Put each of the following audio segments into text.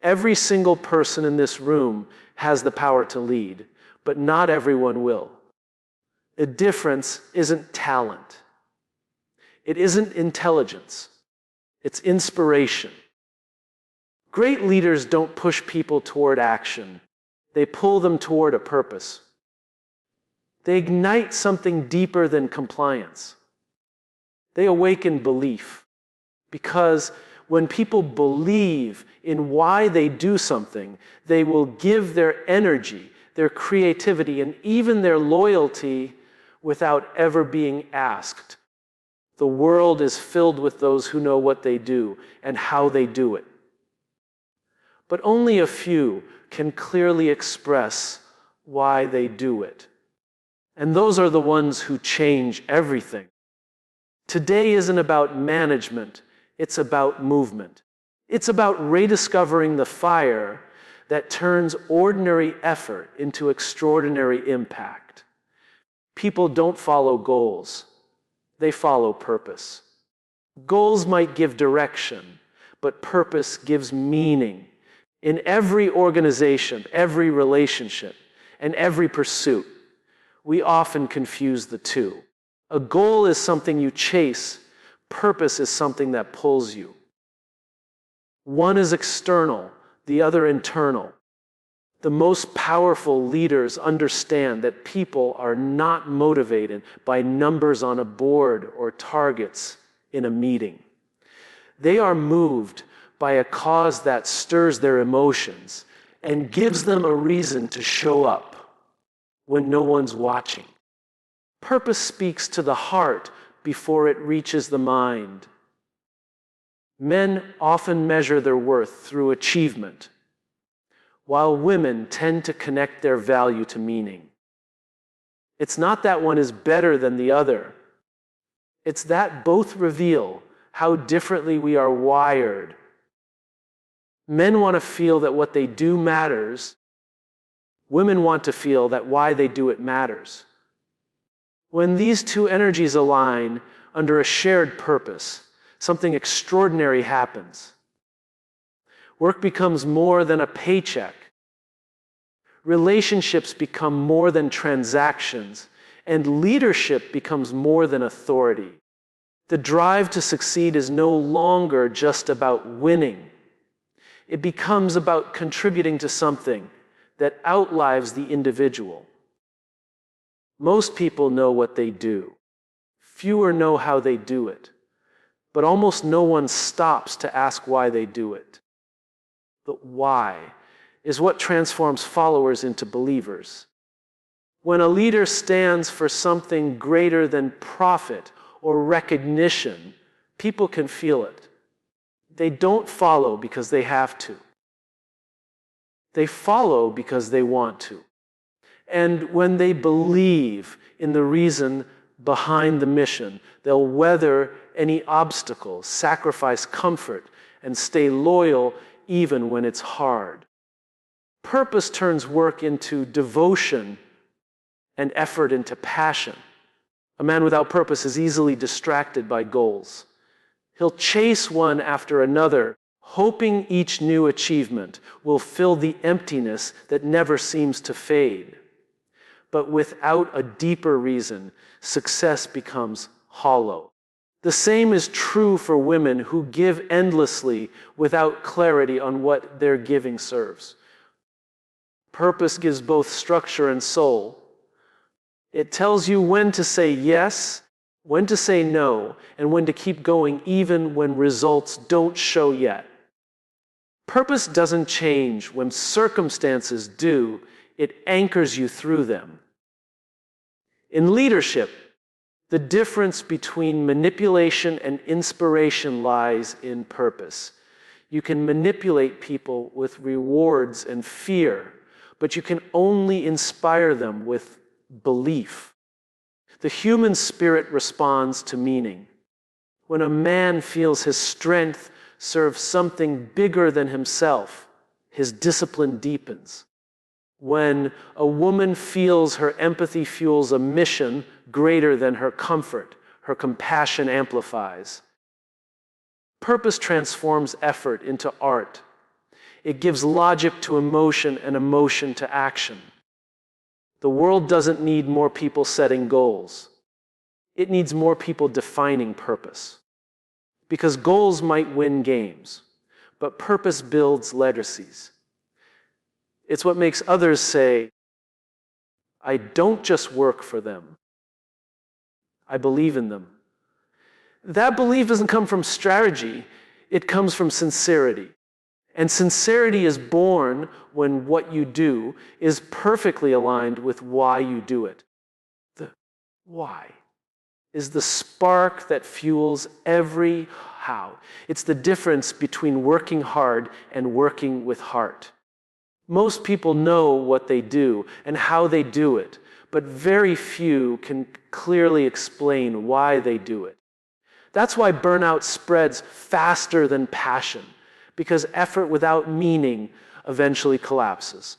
Every single person in this room has the power to lead, but not everyone will. The difference isn't talent. It isn't intelligence. It's inspiration. Great leaders don't push people toward action. They pull them toward a purpose. They ignite something deeper than compliance. They awaken belief. Because when people believe in why they do something, they will give their energy, their creativity, and even their loyalty without ever being asked. The world is filled with those who know what they do and how they do it. But only a few can clearly express why they do it. And those are the ones who change everything. Today isn't about management. It's about movement. It's about rediscovering the fire that turns ordinary effort into extraordinary impact. People don't follow goals. They follow purpose. Goals might give direction, but purpose gives meaning. In every organization, every relationship, and every pursuit, we often confuse the two. A goal is something you chase. Purpose is something that pulls you. One is external, the other internal. The most powerful leaders understand that people are not motivated by numbers on a board or targets in a meeting. They are moved by a cause that stirs their emotions and gives them a reason to show up when no one's watching. Purpose speaks to the heart before it reaches the mind. Men often measure their worth through achievement, while women tend to connect their value to meaning. It's not that one is better than the other. It's that both reveal how differently we are wired. Men want to feel that what they do matters. Women want to feel that why they do it matters. When these two energies align under a shared purpose, something extraordinary happens. Work becomes more than a paycheck. Relationships become more than transactions, and leadership becomes more than authority. The drive to succeed is no longer just about winning. It becomes about contributing to something that outlives the individual. Most people know what they do. Fewer know how they do it. But almost no one stops to ask why they do it. The why is what transforms followers into believers. When a leader stands for something greater than profit or recognition, people can feel it. They don't follow because they have to. They follow because they want to. And when they believe in the reason behind the mission, they'll weather any obstacle, sacrifice comfort, and stay loyal even when it's hard. Purpose turns work into devotion and effort into passion. A man without purpose is easily distracted by goals. He'll chase one after another, hoping each new achievement will fill the emptiness that never seems to fade. But without a deeper reason, success becomes hollow. The same is true for women who give endlessly without clarity on what their giving serves. Purpose gives both structure and soul. It tells you when to say yes, when to say no, and when to keep going even when results don't show yet. Purpose doesn't change when circumstances do. It anchors you through them. In leadership, the difference between manipulation and inspiration lies in purpose. You can manipulate people with rewards and fear, but you can only inspire them with belief. The human spirit responds to meaning. When a man feels his strength serves something bigger than himself, his discipline deepens. When a woman feels her empathy fuels a mission greater than her comfort, her compassion amplifies. Purpose transforms effort into art. It gives logic to emotion and emotion to action. The world doesn't need more people setting goals. It needs more people defining purpose. Because goals might win games, but purpose builds legacies. It's what makes others say, I don't just work for them. I believe in them. That belief doesn't come from strategy. It comes from sincerity. And sincerity is born when what you do is perfectly aligned with why you do it. The why is the spark that fuels every how. It's the difference between working hard and working with heart. Most people know what they do and how they do it, but very few can clearly explain why they do it. That's why burnout spreads faster than passion, because effort without meaning eventually collapses.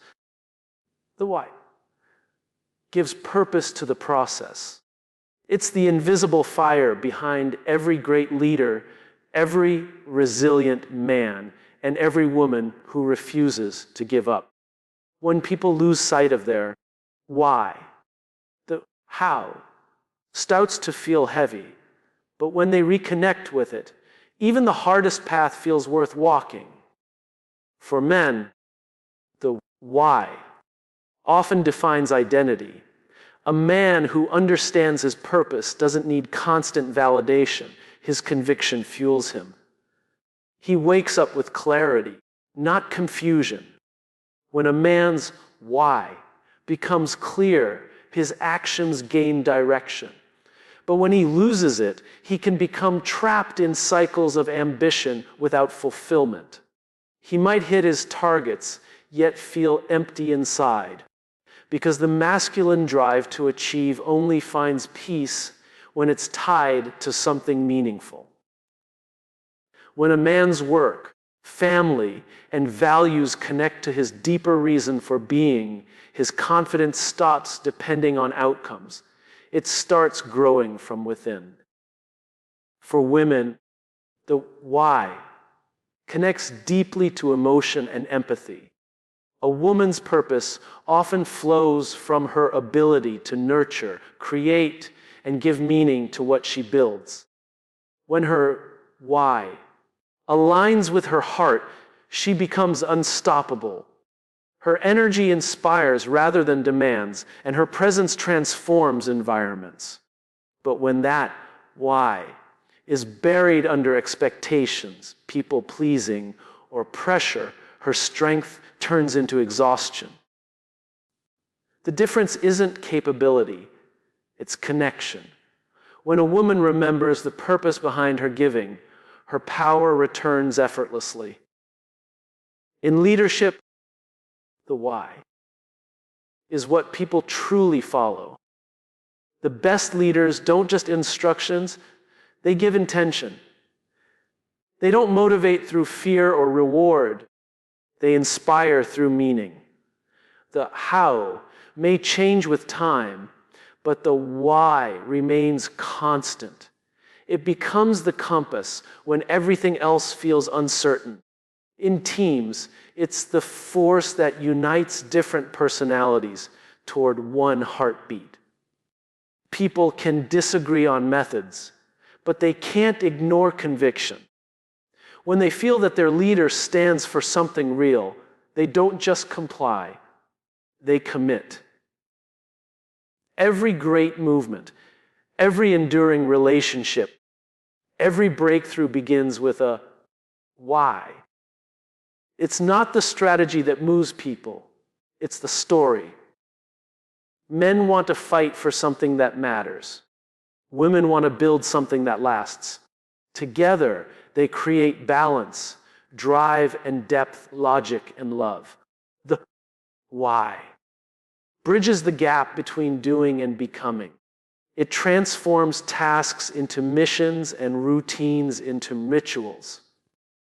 The why gives purpose to the process. It's the invisible fire behind every great leader, every resilient man, and every woman who refuses to give up. When people lose sight of their why, the how starts to feel heavy, but when they reconnect with it, even the hardest path feels worth walking. For men, the why often defines identity. A man who understands his purpose doesn't need constant validation. His conviction fuels him. He wakes up with clarity, not confusion. When a man's why becomes clear, his actions gain direction. But when he loses it, he can become trapped in cycles of ambition without fulfillment. He might hit his targets, yet feel empty inside, because the masculine drive to achieve only finds peace when it's tied to something meaningful. When a man's work, family, and values connect to his deeper reason for being, his confidence stops depending on outcomes. It starts growing from within. For women, the why connects deeply to emotion and empathy. A woman's purpose often flows from her ability to nurture, create, and give meaning to what she builds. When her why aligns with her heart, she becomes unstoppable. Her energy inspires rather than demands, and her presence transforms environments. But when that why is buried under expectations, people-pleasing, or pressure, her strength turns into exhaustion. The difference isn't capability, it's connection. When a woman remembers the purpose behind her giving, her power returns effortlessly. In leadership, the why is what people truly follow. The best leaders don't just instructions, they give intention. They don't motivate through fear or reward, they inspire through meaning. The how may change with time, but the why remains constant. It becomes the compass when everything else feels uncertain. In teams, it's the force that unites different personalities toward one heartbeat. People can disagree on methods, but they can't ignore conviction. When they feel that their leader stands for something real, they don't just comply, they commit. Every great movement, every enduring relationship, every breakthrough begins with a why. It's not the strategy that moves people, it's the story. Men want to fight for something that matters. Women want to build something that lasts. Together, they create balance, drive and depth, logic and love. The why bridges the gap between doing and becoming. It transforms tasks into missions and routines into rituals.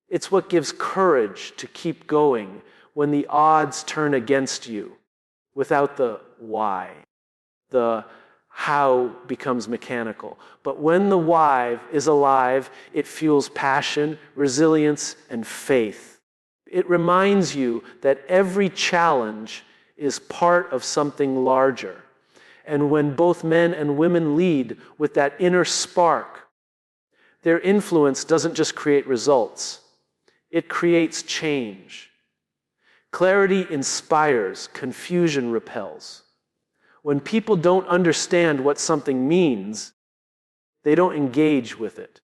It's what gives courage to keep going when the odds turn against you. Without the why, the how becomes mechanical. But when the why is alive, it fuels passion, resilience, and faith. It reminds you that every challenge is part of something larger. And when both men and women lead with that inner spark, their influence doesn't just create results, it creates change. Clarity inspires, confusion repels. When people don't understand what something means, they don't engage with it.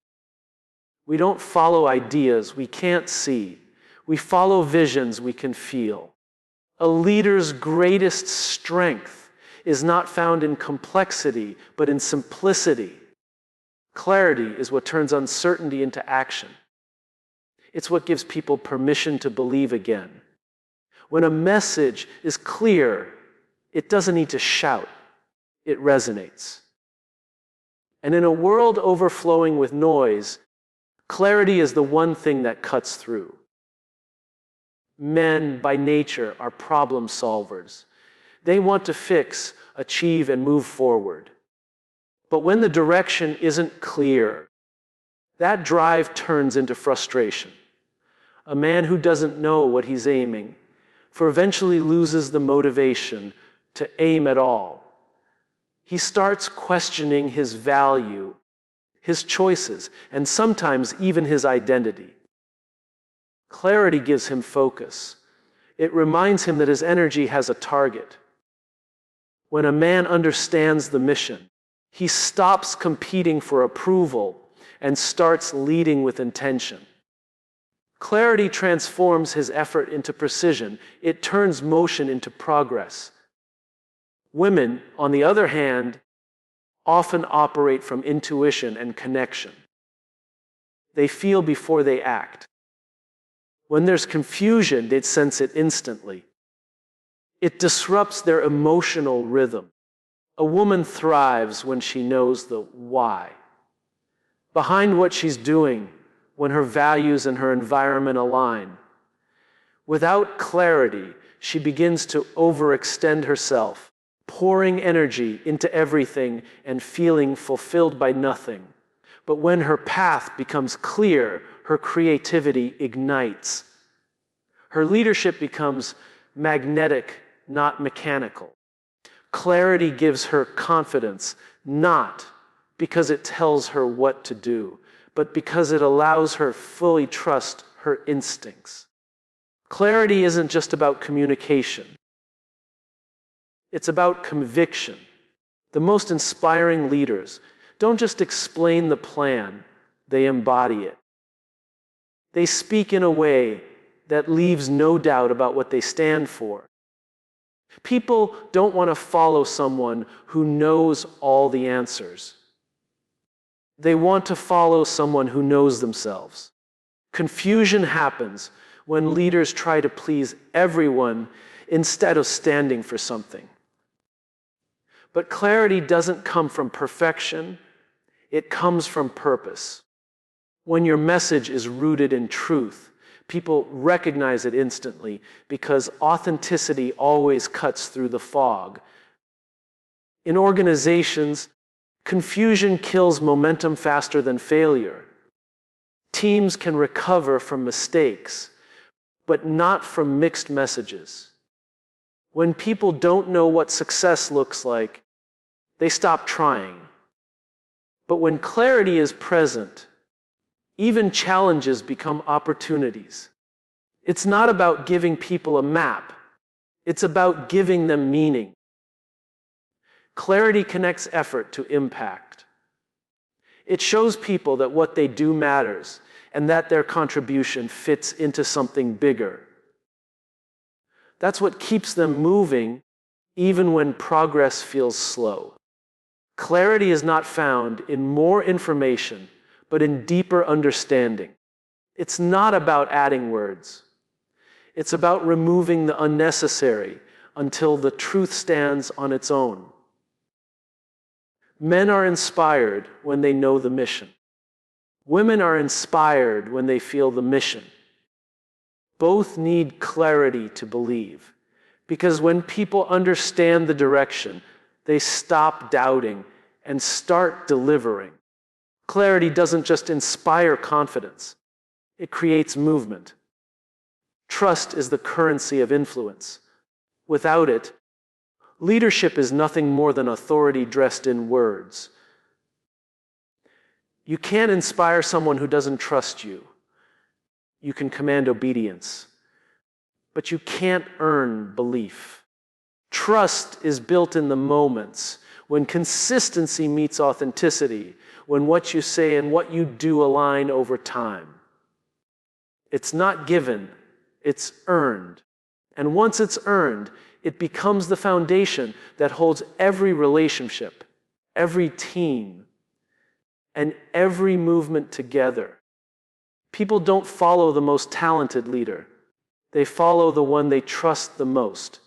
We don't follow ideas we can't see. We follow visions we can feel. A leader's greatest strength is not found in complexity, but in simplicity. Clarity is what turns uncertainty into action. It's what gives people permission to believe again. When a message is clear, it doesn't need to shout. It resonates. And in a world overflowing with noise, clarity is the one thing that cuts through. Men, by nature, are problem solvers. They want to fix, achieve, and move forward. But when the direction isn't clear, that drive turns into frustration. A man who doesn't know what he's aiming for eventually loses the motivation to aim at all. He starts questioning his value, his choices, and sometimes even his identity. Clarity gives him focus. It reminds him that his energy has a target. When a man understands the mission, he stops competing for approval and starts leading with intention. Clarity transforms his effort into precision. It turns motion into progress. Women, on the other hand, often operate from intuition and connection. They feel before they act. When there's confusion, they sense it instantly. It disrupts their emotional rhythm. A woman thrives when she knows the why. Behind what she's doing, when her values and her environment align. Without clarity, she begins to overextend herself, pouring energy into everything and feeling fulfilled by nothing. But when her path becomes clear, her creativity ignites. Her leadership becomes magnetic, not mechanical. Clarity gives her confidence, not because it tells her what to do, but because it allows her fully trust her instincts. Clarity isn't just about communication. It's about conviction. The most inspiring leaders don't just explain the plan, they embody it. They speak in a way that leaves no doubt about what they stand for. People don't want to follow someone who knows all the answers. They want to follow someone who knows themselves. Confusion happens when leaders try to please everyone instead of standing for something. But clarity doesn't come from perfection, it comes from purpose. When your message is rooted in truth, people recognize it instantly because authenticity always cuts through the fog. In organizations, confusion kills momentum faster than failure. Teams can recover from mistakes, but not from mixed messages. When people don't know what success looks like, they stop trying. But when clarity is present, even challenges become opportunities. It's not about giving people a map. It's about giving them meaning. Clarity connects effort to impact. It shows people that what they do matters and that their contribution fits into something bigger. That's what keeps them moving even when progress feels slow. Clarity is not found in more information, but in deeper understanding. It's not about adding words. It's about removing the unnecessary until the truth stands on its own. Men are inspired when they know the mission. Women are inspired when they feel the mission. Both need clarity to believe, because when people understand the direction, they stop doubting and start delivering. Clarity doesn't just inspire confidence, it creates movement. Trust is the currency of influence. Without it, leadership is nothing more than authority dressed in words. You can't inspire someone who doesn't trust you. You can command obedience, but you can't earn belief. Trust is built in the moments when consistency meets authenticity, when what you say and what you do align over time. It's not given, it's earned. And once it's earned, it becomes the foundation that holds every relationship, every team, and every movement together. People don't follow the most talented leader. They follow the one they trust the most.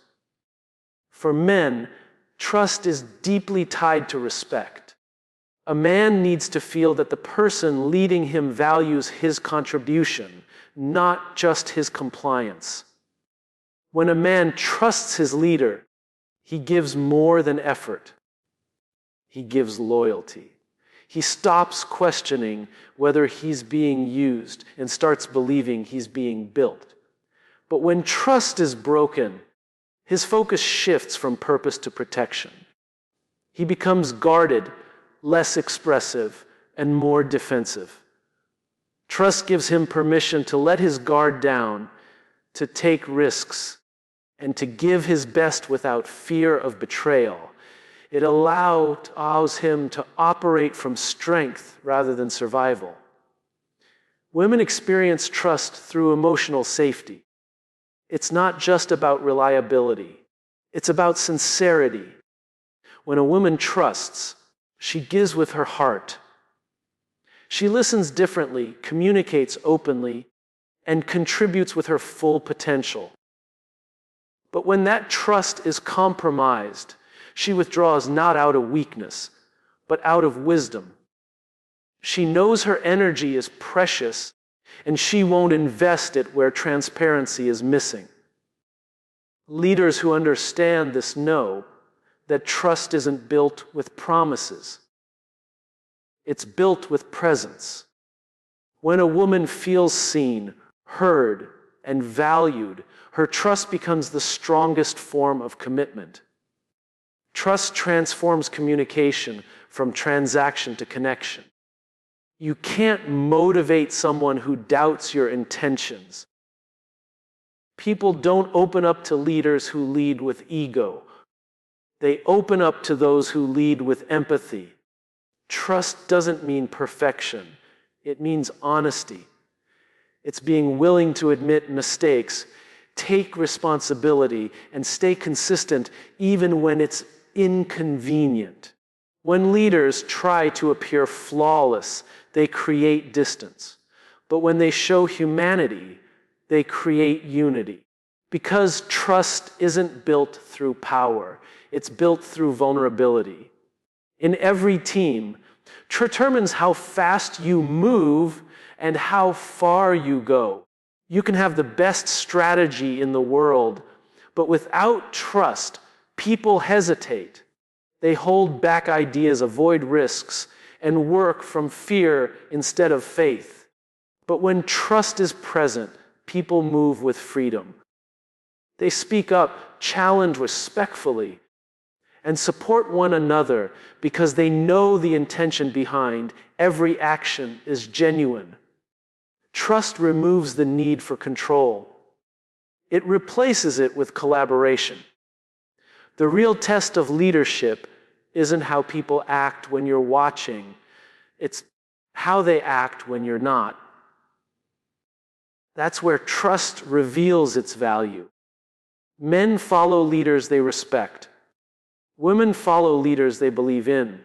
For men, trust is deeply tied to respect. A man needs to feel that the person leading him values his contribution, not just his compliance. When a man trusts his leader, he gives more than effort. He gives loyalty. He stops questioning whether he's being used and starts believing he's being built. But when trust is broken, his focus shifts from purpose to protection. He becomes guarded, less expressive, and more defensive. Trust gives him permission to let his guard down, to take risks, and to give his best without fear of betrayal. It allows him to operate from strength rather than survival. Women experience trust through emotional safety. It's not just about reliability. It's about sincerity. When a woman trusts, she gives with her heart. She listens differently, communicates openly, and contributes with her full potential. But when that trust is compromised, she withdraws not out of weakness, but out of wisdom. She knows her energy is precious, and she won't invest it where transparency is missing. Leaders who understand this know that trust isn't built with promises. It's built with presence. When a woman feels seen, heard, and valued, her trust becomes the strongest form of commitment. Trust transforms communication from transaction to connection. You can't motivate someone who doubts your intentions. People don't open up to leaders who lead with ego. They open up to those who lead with empathy. Trust doesn't mean perfection. It means honesty. It's being willing to admit mistakes, take responsibility, and stay consistent even when it's inconvenient. When leaders try to appear flawless, they create distance. But when they show humanity, they create unity. Because trust isn't built through power, it's built through vulnerability. In every team, determines how fast you move and how far you go. You can have the best strategy in the world, but without trust, people hesitate. They hold back ideas, avoid risks, and work from fear instead of faith. But when trust is present, people move with freedom. They speak up, challenge respectfully, and support one another because they know the intention behind every action is genuine. Trust removes the need for control. It replaces it with collaboration. The real test of leadership isn't how people act when you're watching. It's how they act when you're not. That's where trust reveals its value. Men follow leaders they respect. Women follow leaders they believe in.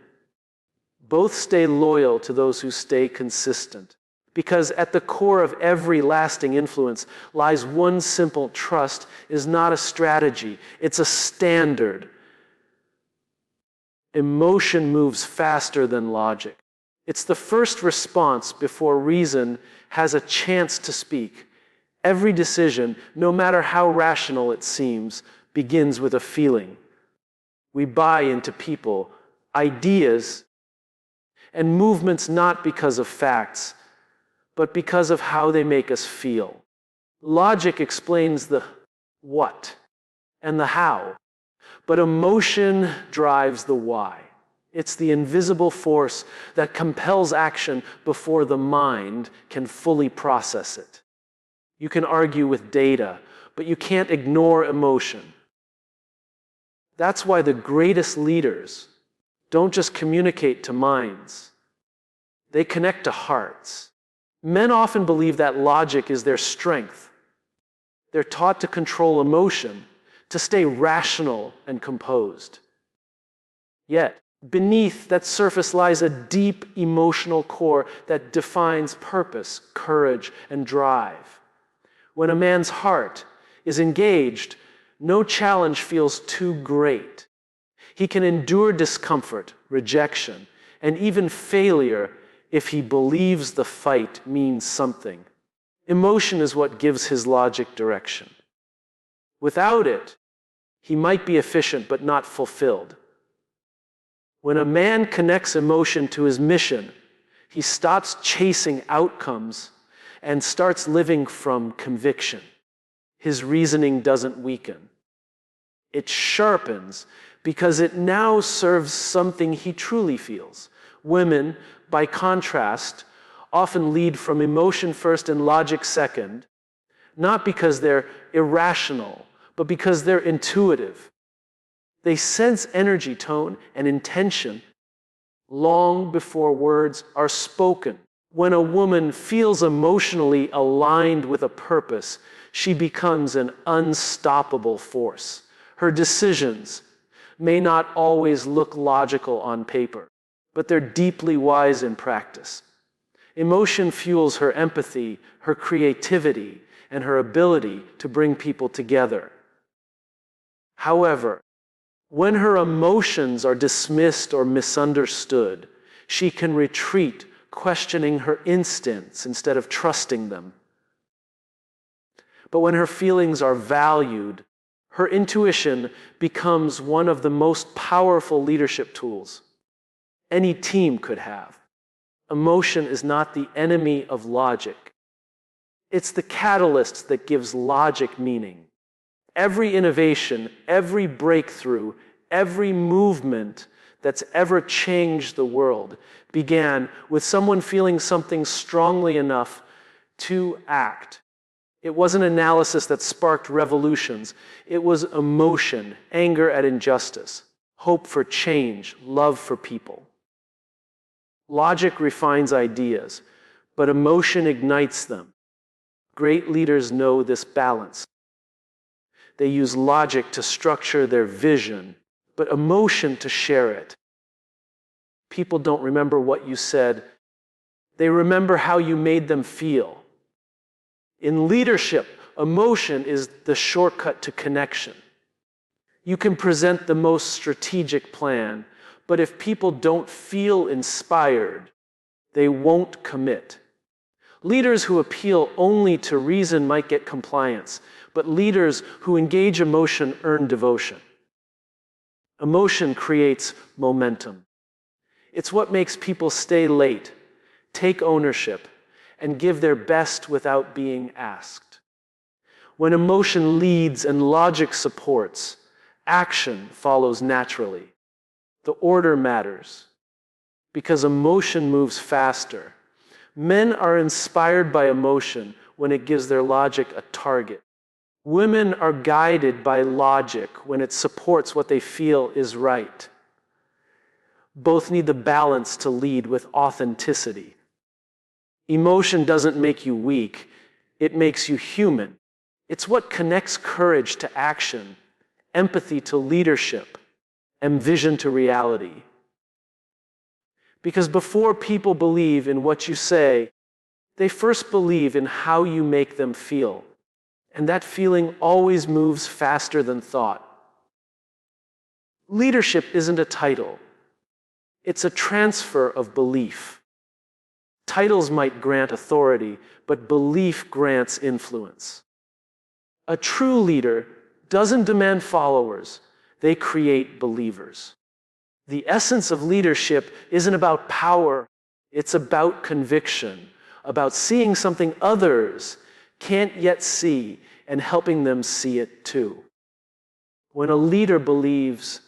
Both stay loyal to those who stay consistent. Because at the core of every lasting influence lies one simple trust is not a strategy, it's a standard. Emotion moves faster than logic. It's the first response before reason has a chance to speak. Every decision, no matter how rational it seems, begins with a feeling. We buy into people, ideas, and movements not because of facts, but because of how they make us feel. Logic explains the what and the how, but emotion drives the why. It's the invisible force that compels action before the mind can fully process it. You can argue with data, but you can't ignore emotion. That's why the greatest leaders don't just communicate to minds. They connect to hearts. Men often believe that logic is their strength. They're taught to control emotion, to stay rational and composed. Yet, beneath that surface lies a deep emotional core that defines purpose, courage, and drive. When a man's heart is engaged, no challenge feels too great. He can endure discomfort, rejection, and even failure if he believes the fight means something. Emotion is what gives his logic direction. Without it, he might be efficient but not fulfilled. When a man connects emotion to his mission, he stops chasing outcomes and starts living from conviction. His reasoning doesn't weaken. It sharpens because it now serves something he truly feels. Women, by contrast, often lead from emotion first and logic second, not because they're irrational, but because they're intuitive. They sense energy, tone, and intention long before words are spoken. When a woman feels emotionally aligned with a purpose, she becomes an unstoppable force. Her decisions may not always look logical on paper, but they're deeply wise in practice. Emotion fuels her empathy, her creativity, and her ability to bring people together. However, when her emotions are dismissed or misunderstood, she can retreat, questioning her instincts instead of trusting them. But when her feelings are valued, her intuition becomes one of the most powerful leadership tools any team could have. Emotion is not the enemy of logic. It's the catalyst that gives logic meaning. Every innovation, every breakthrough, every movement that's ever changed the world began with someone feeling something strongly enough to act. It wasn't analysis that sparked revolutions. It was emotion, anger at injustice, hope for change, love for people. Logic refines ideas, but emotion ignites them. Great leaders know this balance. They use logic to structure their vision, but emotion to share it. People don't remember what you said. They remember how you made them feel. In leadership, emotion is the shortcut to connection. You can present the most strategic plan, but if people don't feel inspired, they won't commit. Leaders who appeal only to reason might get compliance, but leaders who engage emotion earn devotion. Emotion creates momentum. It's what makes people stay late, take ownership, and give their best without being asked. When emotion leads and logic supports, action follows naturally. The order matters because emotion moves faster. Men are inspired by emotion when it gives their logic a target. Women are guided by logic when it supports what they feel is right. Both need the balance to lead with authenticity. Emotion doesn't make you weak, it makes you human. It's what connects courage to action, empathy to leadership, and vision to reality. Because before people believe in what you say, they first believe in how you make them feel. And that feeling always moves faster than thought. Leadership isn't a title. It's a transfer of belief. Titles might grant authority, but belief grants influence. A true leader doesn't demand followers, they create believers. The essence of leadership isn't about power, it's about conviction, about seeing something others can't yet see and helping them see it too. When a leader believes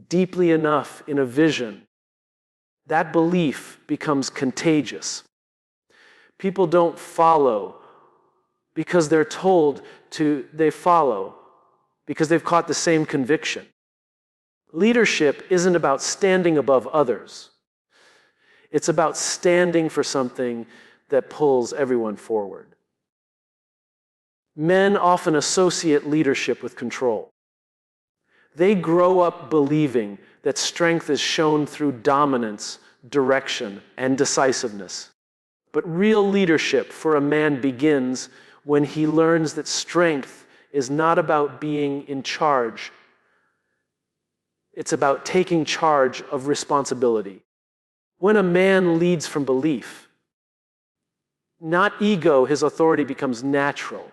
deeply enough in a vision, that belief becomes contagious. People don't follow because they're told to, they follow because they've caught the same conviction. Leadership isn't about standing above others. It's about standing for something that pulls everyone forward. Men often associate leadership with control. They grow up believing that strength is shown through dominance, direction, and decisiveness. But real leadership for a man begins when he learns that strength is not about being in charge. It's about taking charge of responsibility. When a man leads from belief, not ego, his authority becomes natural.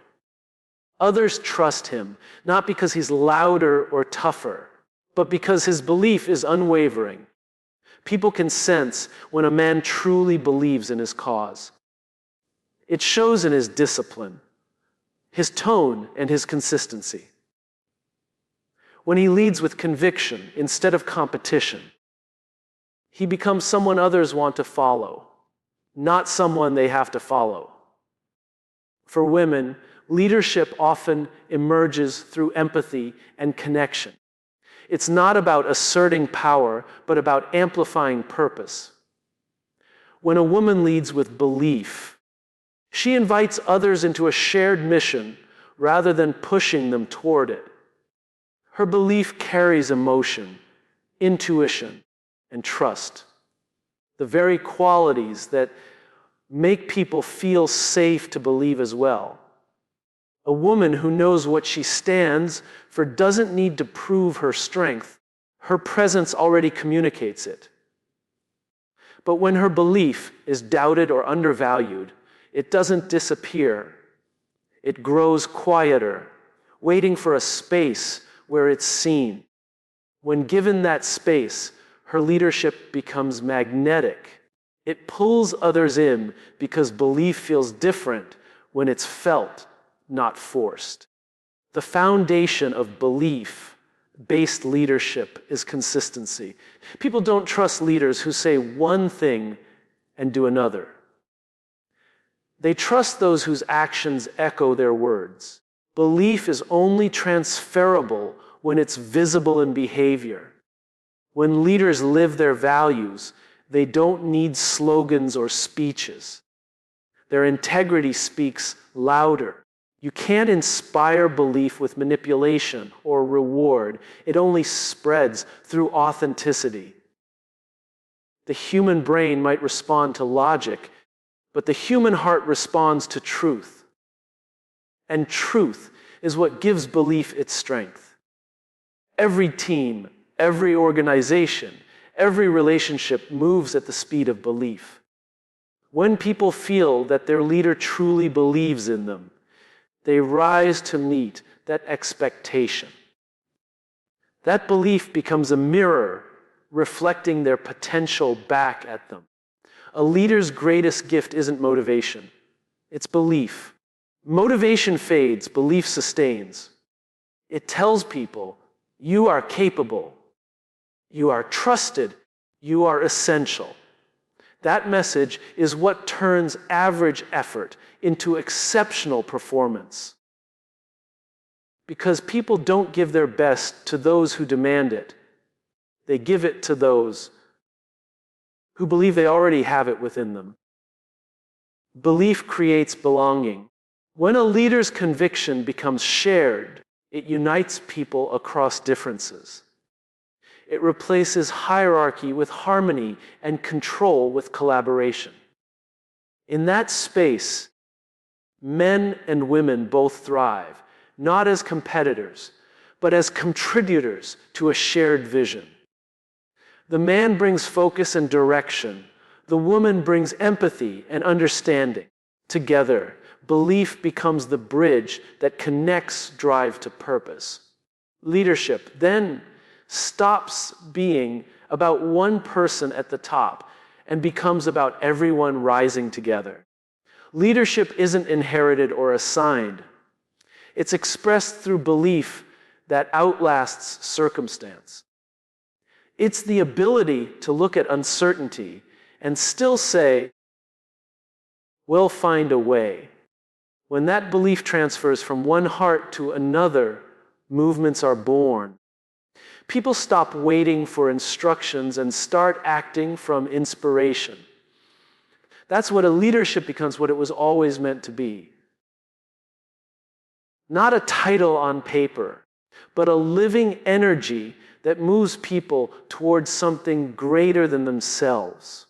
Others trust him, not because he's louder or tougher, but because his belief is unwavering. People can sense when a man truly believes in his cause. It shows in his discipline, his tone, and his consistency. When he leads with conviction instead of competition, he becomes someone others want to follow, not someone they have to follow. For women, leadership often emerges through empathy and connection. It's not about asserting power, but about amplifying purpose. When a woman leads with belief, she invites others into a shared mission rather than pushing them toward it. Her belief carries emotion, intuition, and trust, the very qualities that make people feel safe to believe as well. A woman who knows what she stands for doesn't need to prove her strength. Her presence already communicates it. But when her belief is doubted or undervalued, it doesn't disappear. It grows quieter, waiting for a space where it's seen. When given that space, her leadership becomes magnetic. It pulls others in because belief feels different when it's felt, not forced. The foundation of belief-based leadership is consistency. People don't trust leaders who say one thing and do another. They trust those whose actions echo their words. Belief is only transferable when it's visible in behavior. When leaders live their values, they don't need slogans or speeches. Their integrity speaks louder. You can't inspire belief with manipulation or reward. It only spreads through authenticity. The human brain might respond to logic, but the human heart responds to truth. And truth is what gives belief its strength. Every team, every organization, every relationship moves at the speed of belief. When people feel that their leader truly believes in them, they rise to meet that expectation. That belief becomes a mirror reflecting their potential back at them. A leader's greatest gift isn't motivation, it's belief. Motivation fades, belief sustains. It tells people, you are capable, you are trusted, you are essential. That message is what turns average effort into exceptional performance. Because people don't give their best to those who demand it. They give it to those who believe they already have it within them. Belief creates belonging. When a leader's conviction becomes shared, it unites people across differences. It replaces hierarchy with harmony and control with collaboration. In that space, men and women both thrive, not as competitors, but as contributors to a shared vision. The man brings focus and direction. The woman brings empathy and understanding. Together, belief becomes the bridge that connects drive to purpose. Leadership then stops being about one person at the top and becomes about everyone rising together. Leadership isn't inherited or assigned. It's expressed through belief that outlasts circumstance. It's the ability to look at uncertainty and still say, "We'll find a way." When that belief transfers from one heart to another, movements are born. People stop waiting for instructions and start acting from inspiration. That's what a leadership becomes, what it was always meant to be. Not a title on paper, but a living energy that moves people towards something greater than themselves.